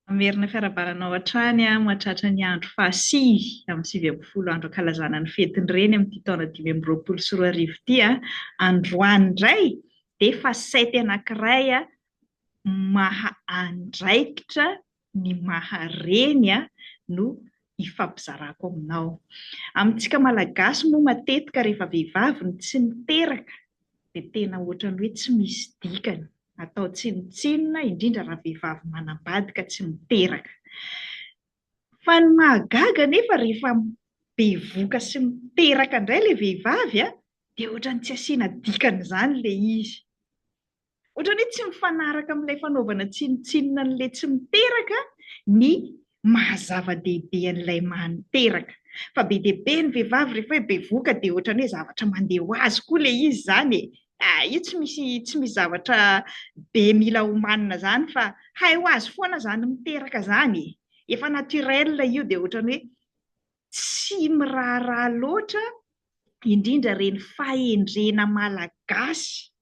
Mamerina fiarabananao hatrany mahatratra ny andro fahasivy amin'ny 20 andro ankalazana ny fetiny reny amin'ity taona 2024 ity androany indray dia fasety anankiray maha andraikitra ny mahareny no ifampizarako aminao. Amintsika malagasy moa matetika rehefa vehivavy no tsy miteraka dia tena ohatran'ny hoe tsy misy dikany. Atao tsinotsinona indrindra raha vehivavy manambadika tsy miteraka. Fa ny mahagaga nefa rehefa bevoka sy miteraka indray ilay vehivavy dia ohatran'ny tsy asiana dikany izany ilay izy. Ohatran'ny hoe tsy mifanaraka amin'ilay fanaovana tsinotsinona an'ilay tsy miteraka ny mahazava-dehibe an'ilay maniteraka. Fa be dia be ny vehivavy rehefa hoe bevoka dia ohatran'ny hoe zavatra mandeha ho azy koa ilay izy izany. Io tsy misy zavatra be mila homanina izany fa hay ho azy foana izany miteraka izany. Efa naturel io dia ohatran'ny hoe tsy miraharaha loatra, indrindra reny fahendrena malagasy,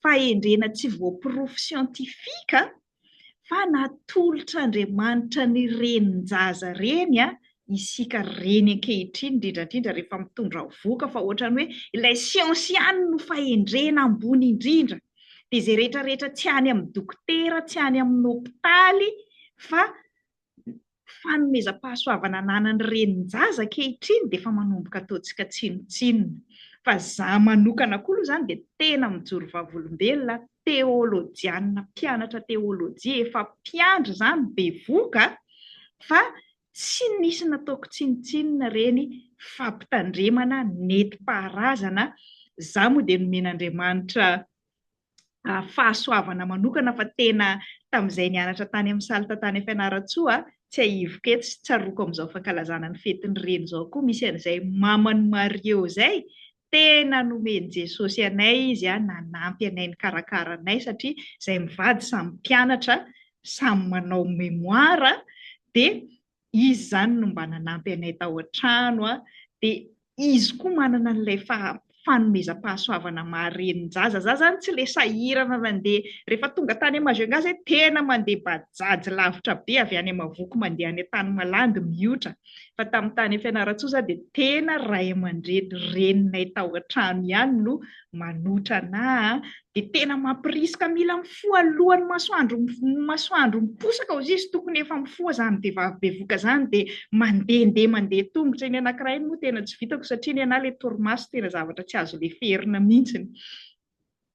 fahendrena tsy voapirofo siantifika fa natolotr'Andriamanitra ny renin-jaza reny isika reny ankehitriny indrindrandrindra rehefa mitondra voka fa ohatran'ny hoe ilay siansy ihany no fahendrena ambony indrindra. Dia izay rehetrarehetra tsy any amin'ny dokotera, tsy any amin'ny hopitaly fa fanomezam-pahasoavana ananan'ny renin-jaza ankehitriny dia efa manomboka ataontsika tsinotsinona. Fa izaho manokana koa aloha izany dia tena mijoro vavolombelona, teolojiana, mpianatra teolojia, efa mpiandry izany bevoka fa tsy nisy nataoko tsinotsinona reny fampitandremana nentim-paharazana. Izaho moa dia nomen'Andriamanitra fahasoavana manokana fa tena tamin'izay nianatra tany amin'ny salita tany Fianaratsoa tsy haivoka eto sy tsaroako amin'izao fankalazana ny fetiny reny izao koa misy an'izay mamany Mario izay. Tena nomeny Jesosy anay izy nanampy anay nikarakara anay satria izay mivady samy mpianatra, samy manao memoara dia izy izany no mba nanampy anay tao an-trano dia izy koa manana an'ilay fanomezam-pahasoavana maharenin-jaza. Izaho izany tsy ilay sahirana mandeha rehefa tonga tany Majunga izay tena mandeha bajaj lavitra be avy any Mavoky mandeha any tany Malandy mihoatra. Fa tamin'ny tany Fianaratsoa izaho dia tena ray aman-dreny reninay tao an-trano ihany no manoatra anahy dia tena mampirisika mila mifoha alohan'ny masoandro miposaka hozy izy tokony efa mifoha izany vehivavy bevoka izany dia mandeha tongotra iny anankiray moa tena tsy vitako satria ny anahy ilay torimaso tena zavatra tsy azo leferina mihitsy.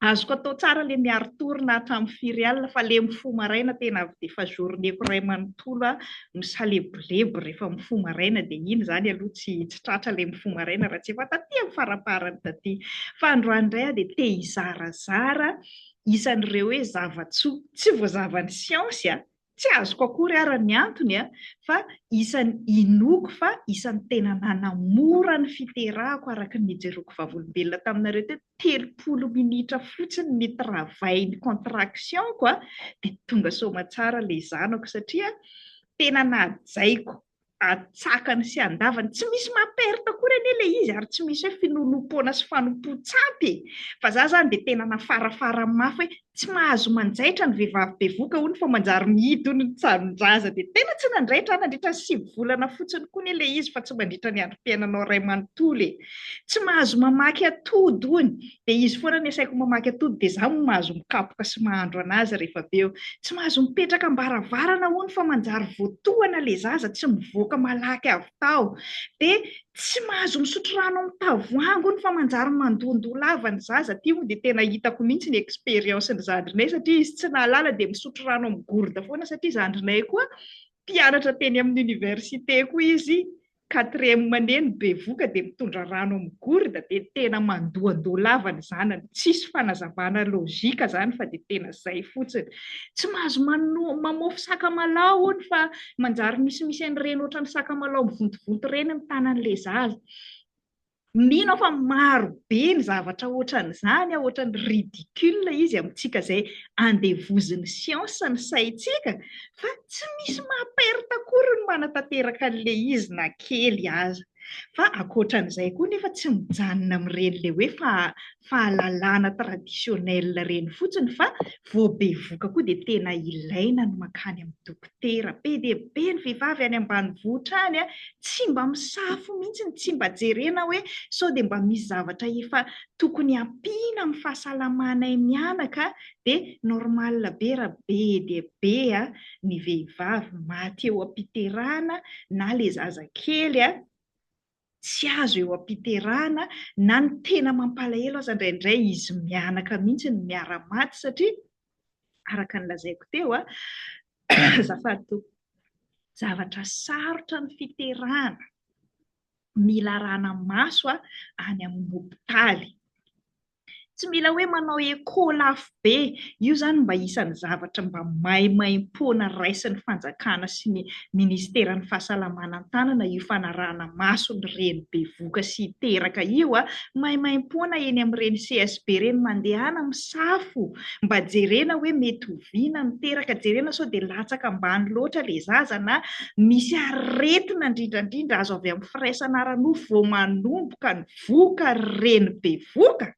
Azoko atao tsara ilay miaro torina hatramin'ny firy alina fa ilay mifoha maraina tena avy dia efa journée-ko iray manontolo misalebolebo rehefa mifoha maraina dia iny izany aloha tsy tratra ilay mifoha maraina raha tsy efa taty amin'ny faraparany taty. Fa androany indray dia te hizarazara isan'ireo hoe zavatsoa tsy voazavan'ny siansy tsy azoko akory ara ny antony fa isan'ny inoako fa isan'ny tena nanamora ny fiterahako araka ny nijeroko vavolombelona taminareo teo 30 minitra fotsiny ny travail ny contraction dia tonga soamantsara ilay zanako satria tena najaiko atsakany sy andavany tsy misy maperta akory anie ilay izy ary tsy misy hoe finolom-poana sy fanompo-tsapy fa izaho izany dia tena nafarafara mafy hoe tsy mahazo manjaitra ny vehivavy bevoka hono fa manjary mihidy hono ny tsaron-jaza dia tena tsy nandraitra nandritra ny 9 volana fotsiny koa ilay izy fa tsy mandritra ny androm-piainanao iray manontolo tsy mahazo mamaky atody hono dia izy foana ny asaiko mamaky atody dia izaho mahazo mikapoka sy mahandro anazy rehefa be eo tsy mahazo mipetraka ambaravarana hono fa manjary voatohana ilay zaza tsy mivoaka malaky avy tao dia tsy mahazo misotro rano amin'ny tavoahangy hono fa manjary mandondoa lava ny zaza ty moa dia tena hitako mihitsy ny expérience ny zandrinay satria izy tsy nahalala dia misotro rano amin'ny gourde foana satria zandrinay koa mpianatra teny amin'ny université koa izy 4e maneny bevoka dia mitondra rano amin'ny gourde dia tena mandoandoa lava ny zanany tsisy fanazavana lôjika izany fa dia tena izay fotsiny tsy mahazo mamofy sakamalao hono fa manjary misimisy an'ireny ohatran'ny sakamalao mivontovonto ireny amin'ny tanan'ilay zaza. Mino fa maro be ny zavatra ohatran'izany ohatran'ny ridicule izy amintsika izay andevozin'ny siansa ny saintsika fa tsy misy mahaperta akory ny manatanteraka an'ilay izy na kely aza Fa ankoatran'izay koa nefa tsy mijanona amin'ireny le hoe fahalalana traditionnel ireny fotsiny, fa vao bevoka koa dia tena ilaina no makany amin'ny dokotera. Be dia be ny vehivavy any ambanivohitra any tsy mba misafo mihitsy, tsy mba jerena hoe sao dia mba misy zavatra efa tokony ampiana amin'ny fahasalamanay mianaka dia normal be raha be dia be ny vehivavy maty eo am-piterahana na ilay zazakely tsy azo eo am-piterahana, na ny tena mampalahelo aza indraindray izy mianaka mihitsy ny miara-maty satria araka ny lazaiko teo azafady zavatra sarotra ny fiterahana, mila arahana maso any amin'ny hopitaly. Tsy mila hoe manao écho lafo be, io zany mba isan'ny zavatra mba maimaim-poana raisin'ny fanjakana sy ny ministeran'ny fahasalamana an-tanana io fanarahana maso ny reny bevoka sy teraka io maimaim-poana eny amin'ireny CSB reny mandehana misafo mba jerena hoe mety hoviana ny teraka, jerena sao dia latsaka ambany loatra le zaza na misy aretina indrindrandrindra azo avy amin'ny firaisana ara-nofo vao manomboka ny voka reny bevoka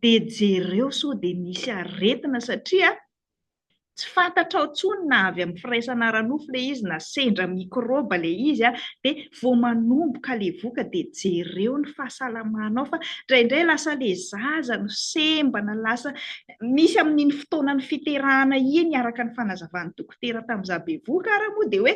dia jereo sao dia misy aretina satria tsy fantatra ao intsony na avy amin'ny firaisana ara-nofo le izy na sendra mikroba le izy dia vao manomboka le voka dia jereo ny fahasalamanao, fa indraindray lasa le zaza no sembana, lasa misy amin'iny fotoanany fiterahana iny araka ny fanazavan'ny dokotera tamin'izaho bevoka ary moa dia hoe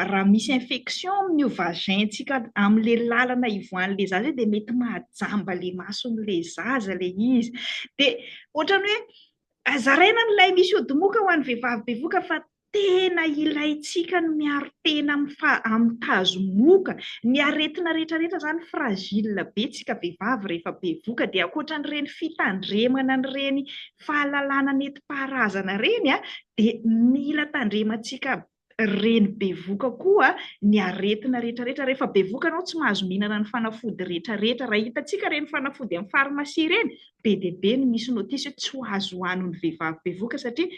raha misy infection amin'io vagintsika amin'ile lalana ivoan'le zaza dia mety mahajamba le mason'le zaza le izy, dia ohatrany hoe azaraina n'ilay misy odimoka ho an'ny vehivavy bevoka fa tena ilaintsika ny miaro tena amin'ny tazomoka, ny aretina rehetrarehetra zany fragile be tsika vehivavy rehefa bevoka dia ankoatran'ireny fitandremana n'ireny fahalalana nentim-paharazana reny dia mila tandremantsika reny bevoka koa ny aretina rehetrarehetra. Rehefa bevoka anao tsy mahazo mihinana ny fanafody rehetrarehetra, raha hitantsika reny fanafody amin'ny farmasia reny be dia be ny misy notisy tsy ho azo hohanin'ny vehivavy bevoka satria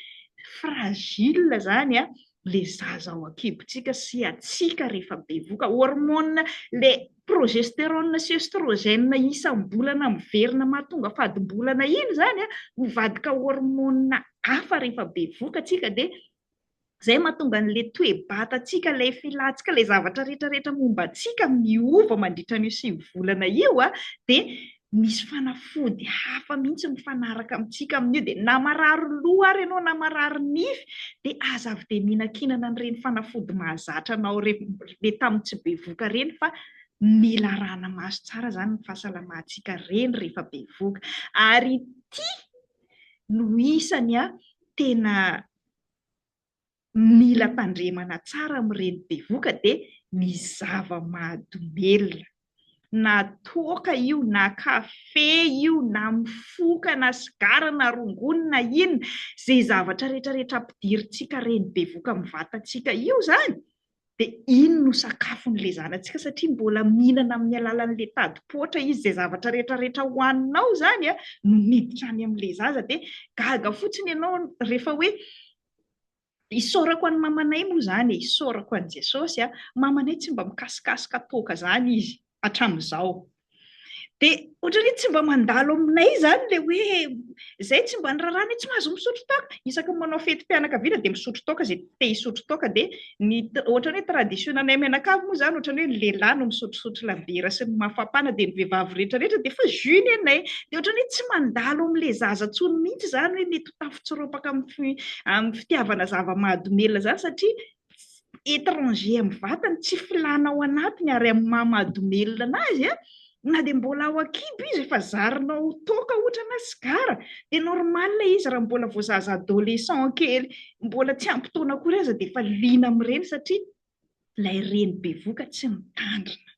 fragile zany le zaza ao an-kibontsika sy atsika rehefa bevoka. Hormone le progestérone sy estrogène isam-bolana miverina mahatonga fadim-bolana iny zany mivadika hormone hafa rehefa bevoka atsika dia zay mahatonga an'le toe-batantsika, ilay filatsika, ilay zavatra rehetrarehetra momba antsika miova mandritra n'io 9 volana io dia misy fanafody hafa mihitsy mifanaraka amintsika amin'io, dia na marary loha ary ianao na marary nify dia aza avy dia mihinan-kinana an'ireny fanafody mahazatra anao le tamin'ny tsy bevoka reny, fa mila arahana maso tsara zany ny fahasalamantsika reny rehefa bevoka. Ary ity no isany tena mila tandremana tsara amin'ireny bevoka dia ny zava-mahadomelina, na toaka io na kafe io na mifoka na sigara na rongony na inona, izay zavatra rehetrarehetra ampidirintsika reny bevoka amin'ny vatantsika io zany dia iny no sakafon'ilay zanantsika satria mbola mihinana amin'ny alalan'ilay tadipoatra izy, izay zavatra rehetrarehetra hohaninao zany no miditra any amin'ilay zaza dia gaga fotsiny ianao rehefa hoe isaorako an'ny mamanay moa zany, isaorako an'i Jesosy mamanay tsy mba mikasikasika toaka zany izy hatramin'izao, dia ohatrany tsy mba mandalo aminay zany le hoe izay tsy mba nirarana tsy mahazo misotro toaka, isaky ny manao fetim-pianakaviana dia misotro toaka izay te hisotro toaka, dia ny ohatrany hoe traditionnanay mianakavy moa zany ohatrany hoe ny lehilahy no misotrosotro labiera sy ny mafapana dia ny vehivavy rehetrarehetra dia fa jus ny anay, dia ohatrany hoe tsy mandalo amin'ilay zaza tsony mihitsy zany hoe mety ho tafitsoropaka amin'ny fitiavana zava-mahadomelina zany satria étranger amin'ny vatany tsy filana ao anatiny ary amin'ny maha-mahadomelina anazy na dia mbola ao an-kibo izy efa zarinao toaka ohatra na sigara dia normal izy raha mbola vao zaza adolescent kely mbola tsy ampy taona akory aza dia efa liana amin'ireny satria ilay reny bevoka tsy mitandrina.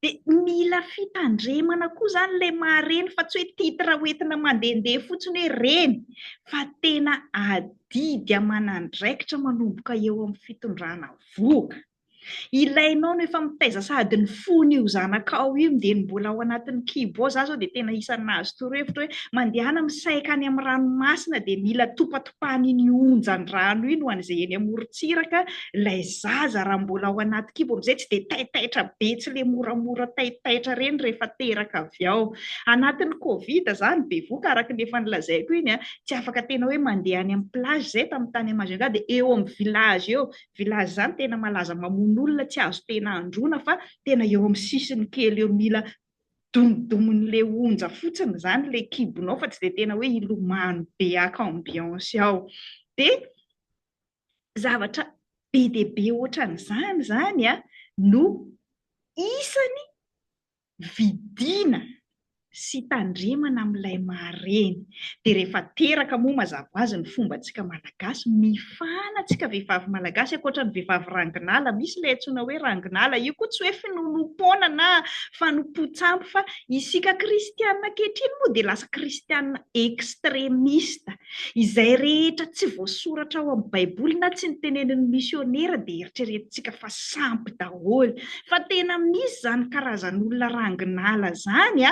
Dia mila fitandremana koa zany ilay mahareny, fa tsy hoe titra hoentina mandehandeha fotsiny hoe reny, fa tena adidy aman'andraikitra manomboka eo amin'ny fitondrana voka. Ilainao no efa mitaiza sady ny fony io zanakao io dia mbola ao anatin'ny kibo ao. Za zao dia tena isanazy torohevitra hoe mandehana misaika any amin'ny ranomasina dia mila topatopahana iny onjan-drano iny ho an'izay eny amorontsiraka ilay zaza raha mbola ao anaty kibo amin'izay tsy dia taitaitra be, tsy ilay moramora taitaitra ireny rehefa teraka avy ao. Anatin'ny Covid zany bevoka araka ny efa nilazaiko iny tsy afaka tena hoe mandeha any amin'ny plage izay tamin'ny tany Majunga dia eo amin'ny village eo. Village zany tena malaza mamono olona tsy azo tena androna fa tena eo amin'ny sisiny kely eo mila domodomon'le onja fotsiny zany le kibonao fa tsy dia tena hoe ilomano be aka ambiance ao. Dia zavatra be dia be ohatran'izany zany no isany vidiana sy tandremana amin'ilay mareny. Dia rehefa teraka moa mazava ho azy ny fombantsika malagasy, mifana antsika vehivavy malagasy ankoatran'ny vehivavy ranginala. Misy ilay antsoina hoe ranginala, io koa tsy hoe finonom-poana na fanompoan-tsampy fa isika kristianina ankehitriny moa dia lasa kristianina ekstremista. Izay rehetra tsy voasoratra ao amin'ny baiboly na tsy nitenenin'ny misionera dia eritreretintsika fa sampy daholo. Fa tena misy zany karazan'olona ranginala zany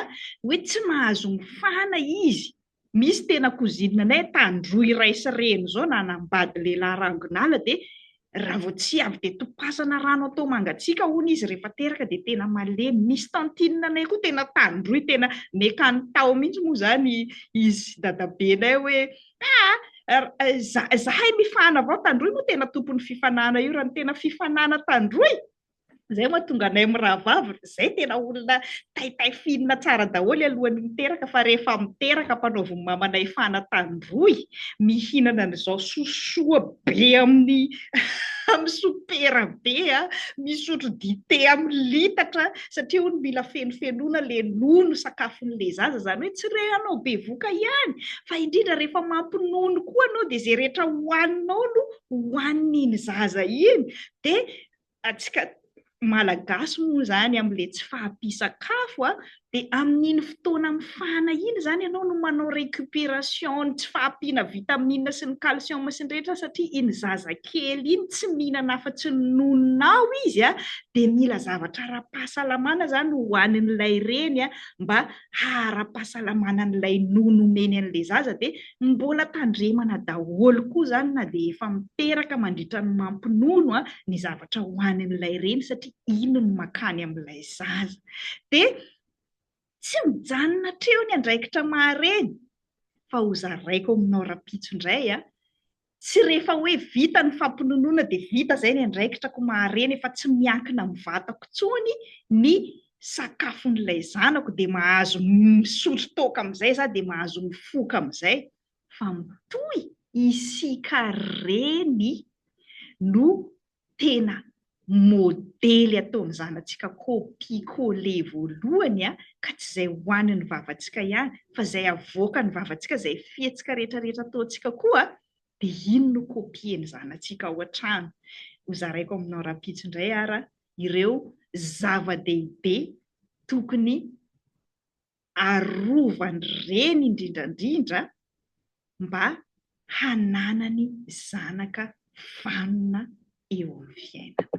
hoe tsy mahazo mifana izy. Misy tena kozinanay tandroy iray sy reny zao nanambady lehilahy ranginala dia raha vao tsy avy dia topasana rano atao mangatsiaka hono izy rehefa teraka dia tena malemy. Misy tantininanay koa tena tandroy, tena mekany tao mihitsy moa zany izy dadabenay hoe zahay mifana avao tandroy moa tena tompon'ny fifanana io raha ny tena fifanana tandroy. Zay moa tonga anay mirahavavy, zay tena olona taitaifinina tsara daholo alohan'ny miteraka fa rehefa miteraka mpanaovy mamanay fanatandroy mihinana an'izao sosoa be amin'ny supera be misotro dite amin'ny litatra satria hono mila fenofenona le nono sakafon'le zaza, zany hoe tsy rehanao bevoka ihany fa indrindra rehefa mampinono koa anao dia zay rehetra hohaninao no hohaniny zaza iny. Dia atsika malagasy moa zany amin'le tsy fahampisan-kafo dia amin'iny fotoana mifana iny zany ianao no manao récupération tsy fahampiana vitamine sy ny calcium sy ny rehetra satria iny zaza kely iny tsy mihinana afa-tsy ny nononao izy dia mila zavatra ara-pahasalamana zany hohanin'ilay reny mba hara-pahasalamana n'ilay nono omeny an'ilay zaza. Dia mbola tandremana daholo koa zany na dia efa miteraka mandritra ny mampinono ny zavatra hohanin'ilay reny satria iny no makany amin'ilay zaza. Dia tsy mijanona treo ny andraikitra mahareny fa ho zaraiko aminao rapitso indray tsy rehefa hoe vita ny fampinonoana dia vita izay ny andraikitrako mahareny, efa tsy miankina amin'ny vatako intsony ny sakafon'ilay zanako dia mahazo misotro toaka amin'izay za dia mahazo mifoka amin'izay, fa mitohy isika reny no tena modely ataony zanantsika kopie-coller voalohany ka tsy izay hohanin'ny vavantsika ihany fa izay avoaka ny vavantsika, izay fietsika rehetrarehetra ataontsika koa dia iny no kopieny zanantsika ao an-trano. Ho zaraiko aminao rapitso indray ireo zava-dehibe tokony arovany reny indrindrandrindra mba hananany zanaka vanona eo amin'ny fiainana.